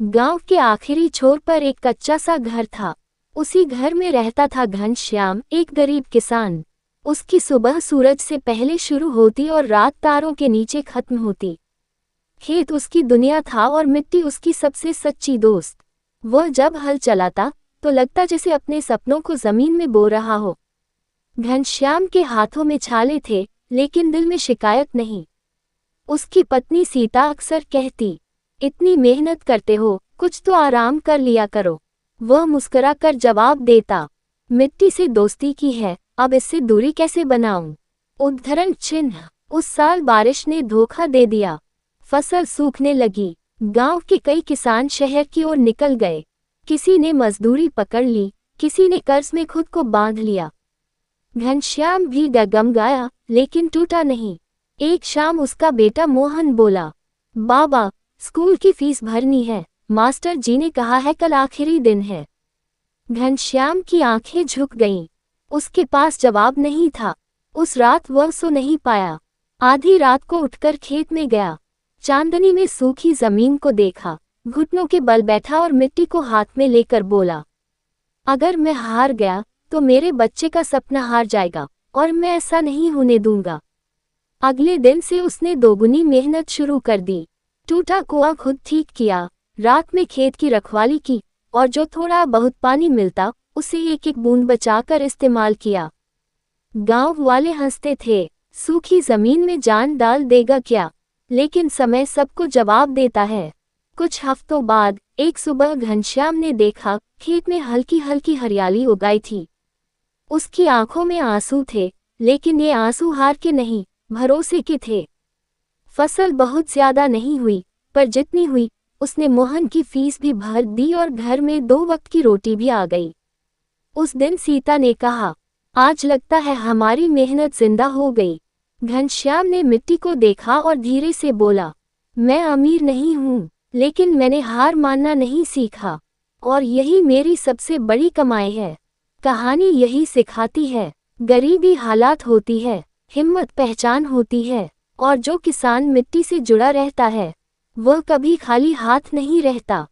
गांव के आखिरी छोर पर एक कच्चा सा घर था। उसी घर में रहता था घनश्याम, एक गरीब किसान। उसकी सुबह सूरज से पहले शुरू होती और रात तारों के नीचे खत्म होती। खेत उसकी दुनिया था और मिट्टी उसकी सबसे सच्ची दोस्त। वह जब हल चलाता तो लगता जैसे अपने सपनों को जमीन में बो रहा हो। घनश्याम के हाथों में छाले थे, लेकिन दिल में शिकायत नहीं। उसकी पत्नी सीता अक्सर कहती, इतनी मेहनत करते हो, कुछ तो आराम कर लिया करो। वह मुस्कुरा कर जवाब देता, मिट्टी से दोस्ती की है, अब इससे दूरी कैसे बनाऊं। उद्धरण चिन्ह। उस साल बारिश ने धोखा दे दिया। फसल सूखने लगी। गांव के कई किसान शहर की ओर निकल गए। किसी ने मजदूरी पकड़ ली, किसी ने कर्ज में खुद को बांध लिया। घनश्याम भी डगमगाया, लेकिन टूटा नहीं। एक शाम उसका बेटा मोहन बोला, बाबा, स्कूल की फीस भरनी है। मास्टर जी ने कहा है कल आखिरी दिन है। घनश्याम की आंखें झुक गईं। उसके पास जवाब नहीं था। उस रात वह सो नहीं पाया। आधी रात को उठकर खेत में गया। चांदनी में सूखी जमीन को देखा, घुटनों के बल बैठा और मिट्टी को हाथ में लेकर बोला, अगर मैं हार गया तो मेरे बच्चे का सपना हार जाएगा, और मैं ऐसा नहीं होने दूंगा। अगले दिन से उसने दोगुनी मेहनत शुरू कर दी। टूटा कुआं खुद ठीक किया, रात में खेत की रखवाली की, और जो थोड़ा बहुत पानी मिलता उसे एक एक बूंद बचाकर इस्तेमाल किया। गांव वाले हंसते थे, सूखी जमीन में जान डाल देगा क्या, लेकिन समय सबको जवाब देता है। कुछ हफ्तों बाद एक सुबह घनश्याम ने देखा, खेत में हल्की हल्की हरियाली उगाई थी। उसकी आंखों में आंसू थे, लेकिन ये आंसू हार के नहीं, भरोसे के थे। फसल बहुत ज्यादा नहीं हुई, पर जितनी हुई उसने मोहन की फीस भी भर दी और घर में 2 वक्त की रोटी भी आ गई। उस दिन सीता ने कहा, आज लगता है हमारी मेहनत जिंदा हो गई। घनश्याम ने मिट्टी को देखा और धीरे से बोला, मैं अमीर नहीं हूँ, लेकिन मैंने हार मानना नहीं सीखा, और यही मेरी सबसे बड़ी कमाई है। कहानी यही सिखाती है, गरीबी हालात होती है, हिम्मत पहचान होती है, और जो किसान मिट्टी से जुड़ा रहता है वह कभी खाली हाथ नहीं रहता।